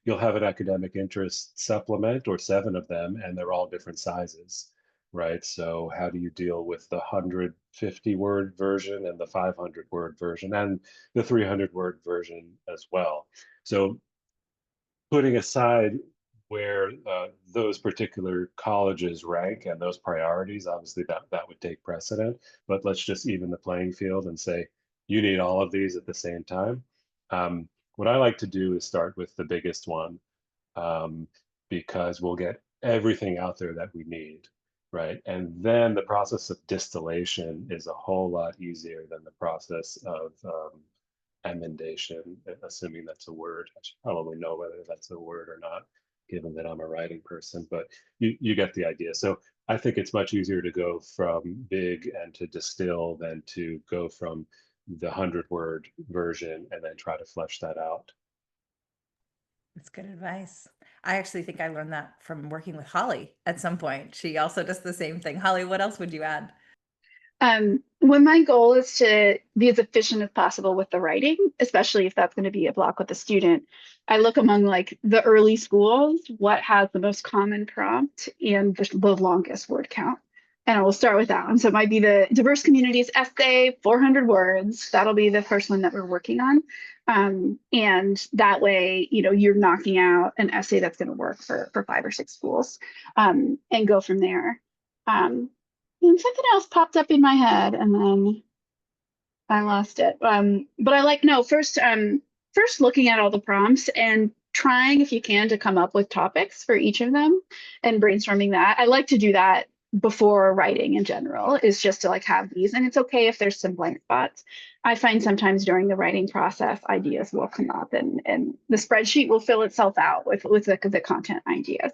you'll have an academic interest supplement, or 7 of them, and they're all different sizes, right? So how do you deal with the 150-word version and the 500-word version and the 300-word version as well? So putting aside where those particular colleges rank and those priorities, obviously that would take precedent. But let's just even the playing field and say you need all of these at the same time. What I like to do is start with the biggest one, um, because we'll get everything out there that we need, right? And then the process of distillation is a whole lot easier than the process of emendation, assuming that's a word. I should probably know whether that's a word or not, given that I'm a writing person, but you get the idea. So I think it's much easier to go from big and to distill than to go from the 100-word version and then try to flesh that out. That's good advice. I actually think I learned that from working with Holly at some point. She also does the same thing. Holly, what else would you add? When my goal is to be as efficient as possible with the writing, especially if that's going to be a block with a student, I look among like the early schools, what has the most common prompt and the longest word count. And I will start with that one. So it might be the diverse communities essay, 400 words. That'll be the first one that we're working on. And that way, you know, you're knocking out an essay that's going to work for 5 or 6 schools, and go from there. And something else popped up in my head and then I lost it. But I like, no, first looking at all the prompts and trying, if you can, to come up with topics for each of them and brainstorming that. I like to do that before writing in general, is just to like have these, and it's okay if there's some blank spots. I find sometimes during the writing process, ideas will come up and the spreadsheet will fill itself out with the content ideas.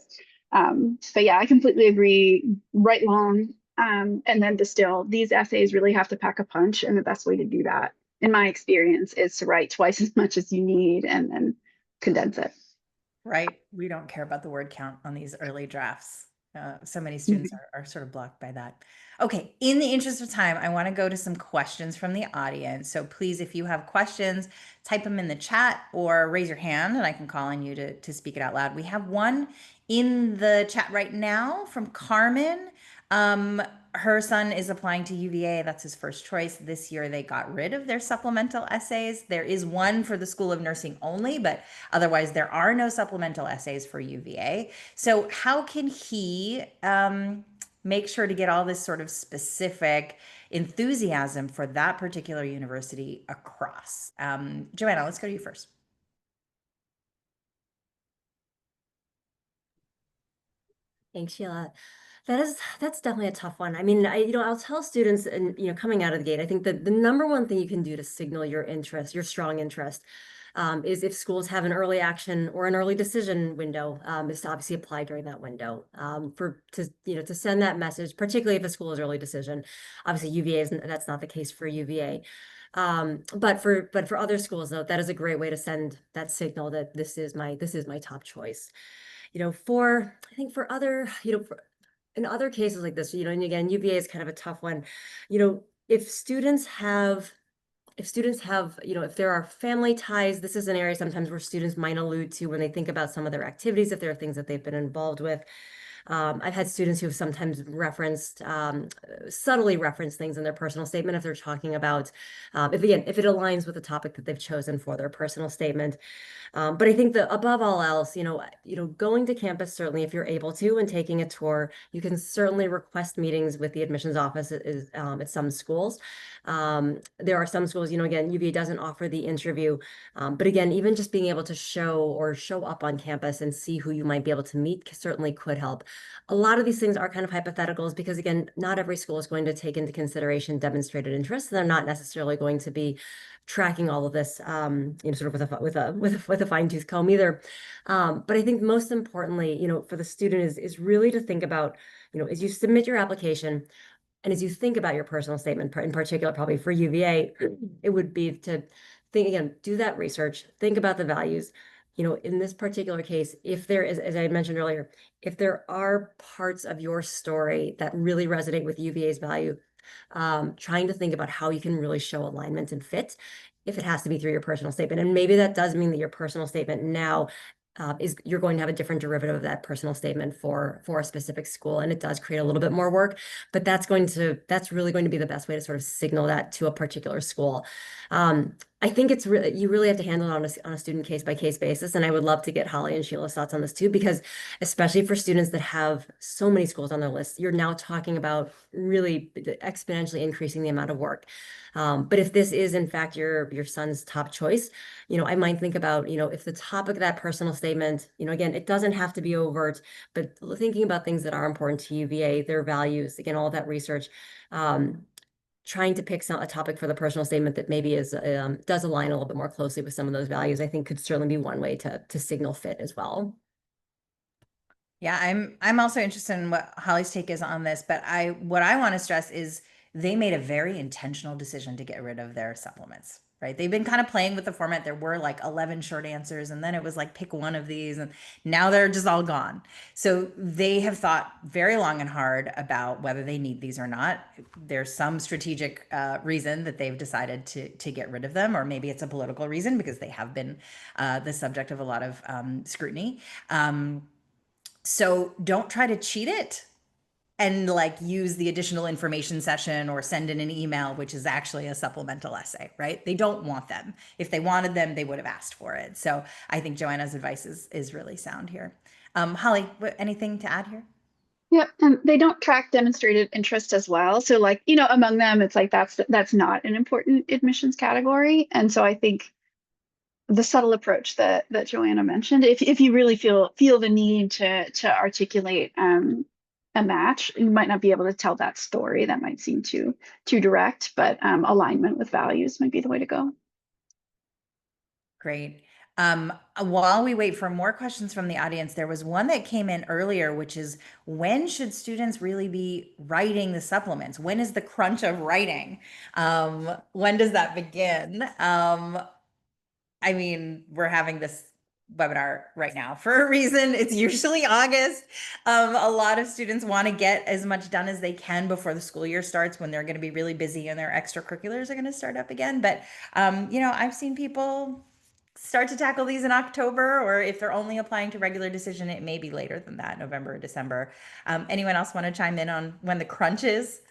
But yeah, I completely agree. Write long, and then distill. These essays really have to pack a punch, and the best way to do that, in my experience, is to write twice as much as you need and then condense it. Right. We don't care about the word count on these early drafts. So many students are sort of blocked by that. Okay, in the interest of time, I want to go to some questions from the audience. So please, if you have questions, type them in the chat or raise your hand and I can call on you to speak it out loud. We have one in the chat right now from Carmen. Her son is applying to UVA. That's his first choice. This year they got rid of their supplemental essays. There is one for the School of Nursing only, but otherwise there are no supplemental essays for UVA. So how can he make sure to get all this sort of specific enthusiasm for that particular university across? Joanna, let's go to you first. Thanks, Sheila. That's definitely a tough one. I mean, I'll tell students, and coming out of the gate, I think that the number one thing you can do to signal your interest, your strong interest, is if schools have an early action or an early decision window, is to obviously apply during that window, to send that message, particularly if a school is early decision. Obviously, UVA that's not the case for UVA. But for other schools, though, that is a great way to send that signal that this is my top choice. I think for other, in other cases like this, and again, UVA is kind of a tough one. If students have, if there are family ties, this is an area sometimes where students might allude to when they think about some of their activities, if there are things that they've been involved with. I've had students who have sometimes subtly referenced things in their personal statement if they're talking about, if it aligns with the topic that they've chosen for their personal statement. But I think that above all else, going to campus, certainly if you're able to, and taking a tour, you can certainly request meetings with the admissions office at some schools. There are some schools, again, UVA doesn't offer the interview. But again, even just being able to show up on campus and see who you might be able to meet certainly could help. A lot of these things are kind of hypotheticals because, again, not every school is going to take into consideration demonstrated interest. They're not necessarily going to be tracking all of this, sort of with a fine tooth comb either. But I think most importantly, for the student is really to think about, as you submit your application, and as you think about your personal statement, in particular, probably for UVA, it would be to think again, do that research, think about the values. In this particular case, if there is, as I mentioned earlier, if there are parts of your story that really resonate with UVA's value, trying to think about how you can really show alignment and fit, if it has to be through your personal statement. And maybe that does mean that your personal statement now you're going to have a different derivative of that personal statement for a specific school, and it does create a little bit more work, but that's really going to be the best way to sort of signal that to a particular school. I think it's really, you really have to handle it on a student case by case basis. And I would love to get Holly and Sheila's thoughts on this too, because especially for students that have so many schools on their list, you're now talking about really exponentially increasing the amount of work. But if this is in fact your son's top choice, I might think about, if the topic of that personal statement, again, it doesn't have to be overt, but thinking about things that are important to UVA, their values, again, all that research. Trying to pick a topic for the personal statement that maybe is does align a little bit more closely with some of those values, I think could certainly be one way to signal fit as well. Yeah, I'm also interested in what Holly's take is on this, but what I want to stress is they made a very intentional decision to get rid of their supplements, right? They've been kind of playing with the format. There were like 11 short answers, and then it was like pick one of these, and now they're just all gone. So they have thought very long and hard about whether they need these or not. There's some strategic reason that they've decided to get rid of them, or maybe it's a political reason because they have been the subject of a lot of scrutiny. So don't try to cheat it and like use the additional information session or send in an email, which is actually a supplemental essay, right? They don't want them. If they wanted them, they would have asked for it. So I think Joanna's advice is really sound here. Holly, anything to add here? Yep, and they don't track demonstrated interest as well. So like, among them, it's like that's not an important admissions category. And so I think the subtle approach that Joanna mentioned, if you really feel the need to articulate a match, you might not be able to tell that story. That might seem too direct, but alignment with values might be the way to go. Great. While we wait for more questions from the audience, there was one that came in earlier, which is when should students really be writing the supplements? When is the crunch of writing? When does that begin? I mean, we're having this webinar right now for a reason. It's usually August. A lot of students want to get as much done as they can before the school year starts, when they're going to be really busy and their extracurriculars are going to start up again. But, I've seen people start to tackle these in October, or if they're only applying to regular decision, it may be later than that, November or December. Anyone else want to chime in on when the crunch is?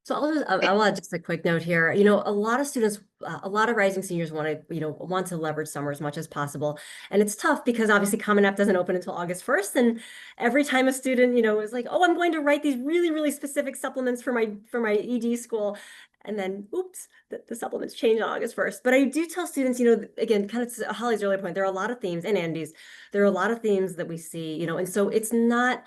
So I'll add just a quick note here. A lot of students, a lot of rising seniors want to leverage summer as much as possible. And it's tough because obviously Common App doesn't open until August 1st. And every time a student, is like, oh, I'm going to write these really, really specific supplements for my ED school. And then, oops, the supplements change on August 1st. But I do tell students, again, kind of to Holly's earlier point, there are a lot of themes, and Andy's, there are a lot of themes that we see, and so it's not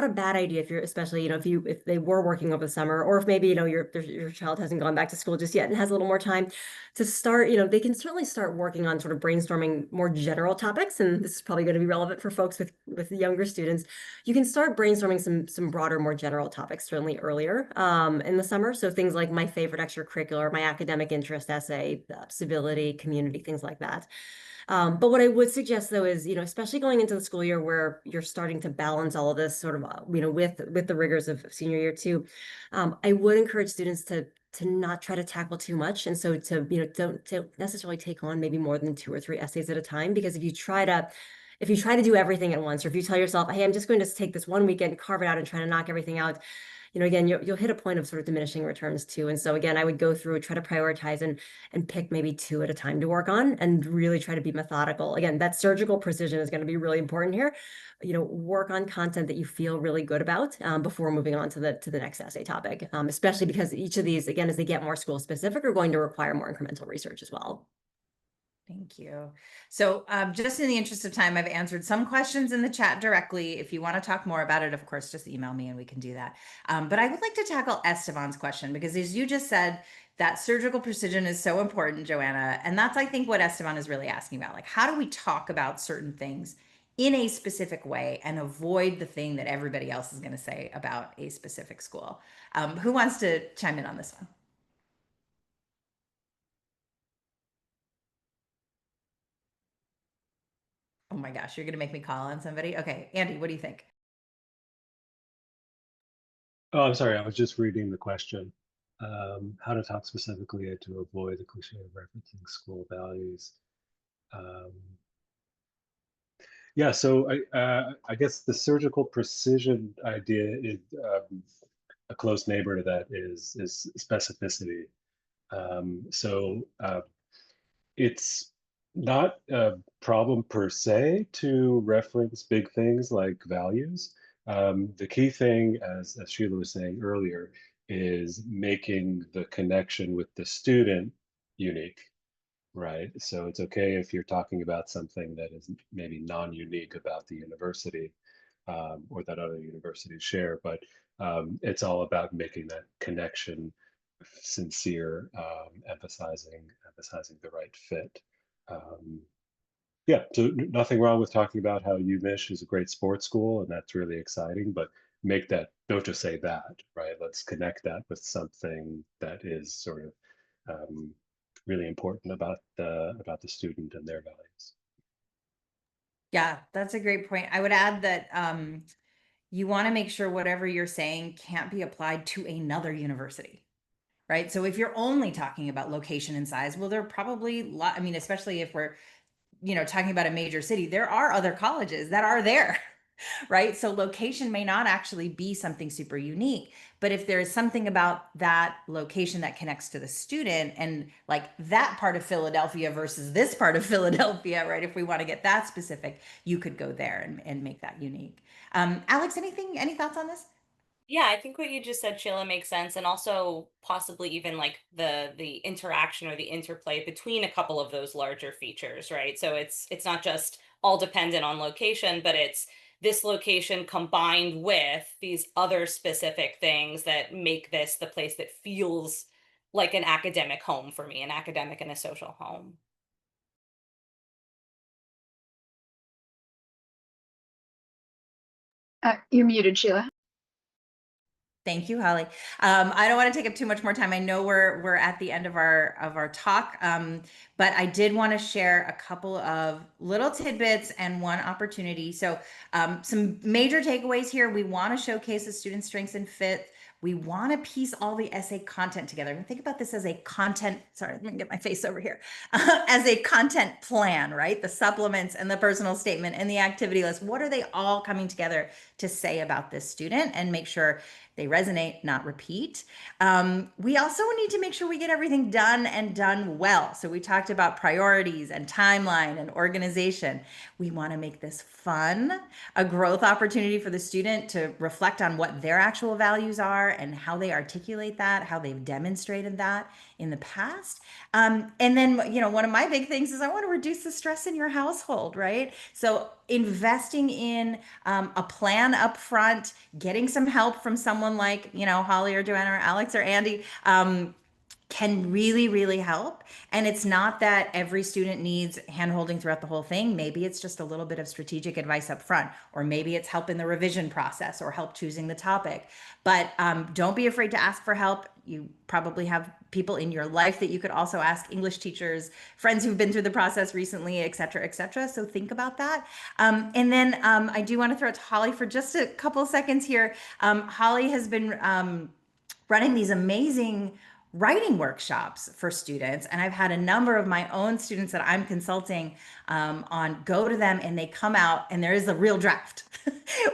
a bad idea if you're, especially, if they were working over the summer, or if maybe, your child hasn't gone back to school just yet and has a little more time to start, they can certainly start working on sort of brainstorming more general topics. And this is probably going to be relevant for folks with younger students. You can start brainstorming some broader, more general topics, certainly earlier in the summer. So things like my favorite extracurricular, my academic interest essay, civility, community, things like that. But what I would suggest though is, especially going into the school year where you're starting to balance all of this sort of, with the rigors of senior year too, I would encourage students to not try to tackle too much. And so don't necessarily take on maybe more than 2 or 3 essays at a time, because if you try to do everything at once, or if you tell yourself, hey, I'm just going to take this one weekend, carve it out and try to knock everything out, again, you'll hit a point of sort of diminishing returns too. And so again, I would go through, try to prioritize and pick maybe 2 at a time to work on, and really try to be methodical. Again, that surgical precision is going to be really important here. Work on content that you feel really good about before moving on to the next essay topic, especially because each of these, again, as they get more school specific, are going to require more incremental research as well. Thank you. So just in the interest of time, I've answered some questions in the chat directly. If you want to talk more about it, of course, just email me and we can do that. But I would like to tackle Esteban's question, because as you just said, that surgical precision is so important, Joanna. And that's, I think, what Esteban is really asking about. Like, how do we talk about certain things in a specific way and avoid the thing that everybody else is going to say about a specific school? Who wants to chime in on this one? Oh my gosh, you're going to make me call on somebody? Okay, Andy, what do you think? Oh, I'm sorry. I was just reading the question. How to talk specifically to avoid the cliche of referencing school values. Um, yeah, so I guess the surgical precision idea is a close neighbor to that is specificity. It's not a problem per se to reference big things like values. The key thing, as Sheila was saying earlier, is making the connection with the student unique, right? So it's okay if you're talking about something that is maybe non-unique about the university, or that other universities share, but it's all about making that connection sincere, emphasizing the right fit. Um, yeah, so nothing wrong with talking about how UMich is a great sports school, and that's really exciting, but make that, don't just say that, right? Let's connect that with something that is sort of really important about the student and their values. Yeah, that's a great point. I would add that you want to make sure whatever you're saying can't be applied to another university, right? So if you're only talking about location and size, well, there are probably I mean, especially if we're, talking about a major city, there are other colleges that are there, right? So location may not actually be something super unique, but if there is something about that location that connects to the student, and like that part of Philadelphia versus this part of Philadelphia, right? If we want to get that specific, you could go there and make that unique. Alex, any thoughts on this? Yeah, I think what you just said, Sheila, makes sense, and also possibly even like the interaction or the interplay between a couple of those larger features, right? So it's not just all dependent on location, but it's this location combined with these other specific things that make this the place that feels like an academic home for me, an academic and a social home. You're muted, Sheila. Thank you, Holly. I don't want to take up too much more time. I know we're at the end of our talk, but I did want to share a couple of little tidbits and one opportunity. So, some major takeaways here. We want to showcase the student strengths and fit. We want to piece all the essay content together. And think about this as a content, sorry, let me get my face over here, as a content plan, right? The supplements and the personal statement and the activity list. What are they all coming together to say about this student, and make sure they resonate, not repeat. We also need to make sure we get everything done and done well. So we talked about priorities and timeline and organization. We want to make this fun, a growth opportunity for the student to reflect on what their actual values are and how they articulate that, how they've demonstrated that in the past. And then, one of my big things is I want to reduce the stress in your household, right? So investing in a plan up front, getting some help from someone like, Holly or Joanna or Alex or Andy, can really, really help. And it's not that every student needs handholding throughout the whole thing. Maybe it's just a little bit of strategic advice up front, or maybe it's help in the revision process or help choosing the topic. But don't be afraid to ask for help. You probably have people in your life that you could also ask, English teachers, friends who've been through the process recently, et cetera, et cetera. So think about that. And then I do want to throw it to Holly for just a couple of seconds here. Holly has been running these amazing writing workshops for students, and I've had a number of my own students that I'm consulting on go to them, and they come out and there is a real draft.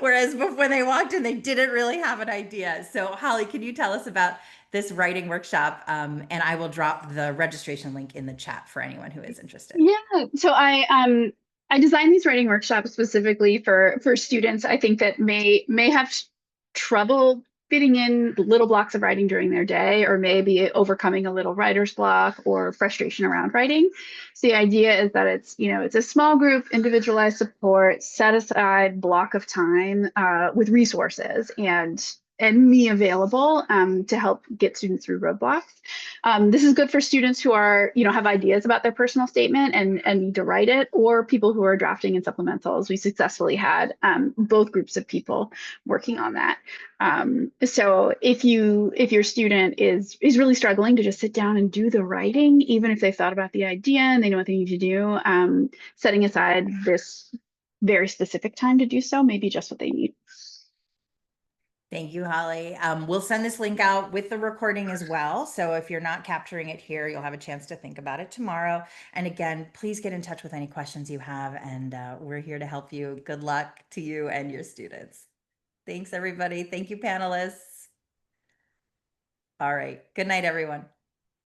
Whereas before they walked in, they didn't really have an idea. So Holly, can you tell us about this writing workshop? And I will drop the registration link in the chat for anyone who is interested. Yeah, so I designed these writing workshops specifically for students I think that may have trouble fitting in little blocks of writing during their day, or maybe overcoming a little writer's block or frustration around writing. So the idea is that it's a small group, individualized support, set aside block of time with resources and me available to help get students through roadblocks. This is good for students who are, have ideas about their personal statement and need to write it, or people who are drafting in supplementals. We successfully had both groups of people working on that. So if your student is really struggling to just sit down and do the writing, even if they've thought about the idea and they know what they need to do, setting aside this very specific time to do so may be just what they need. Thank you, Holly. We'll send this link out with the recording as well. So if you're not capturing it here, you'll have a chance to think about it tomorrow. And again, please get in touch with any questions you have, and we're here to help you. Good luck to you and your students. Thanks, everybody. Thank you, panelists. All right. Good night, everyone.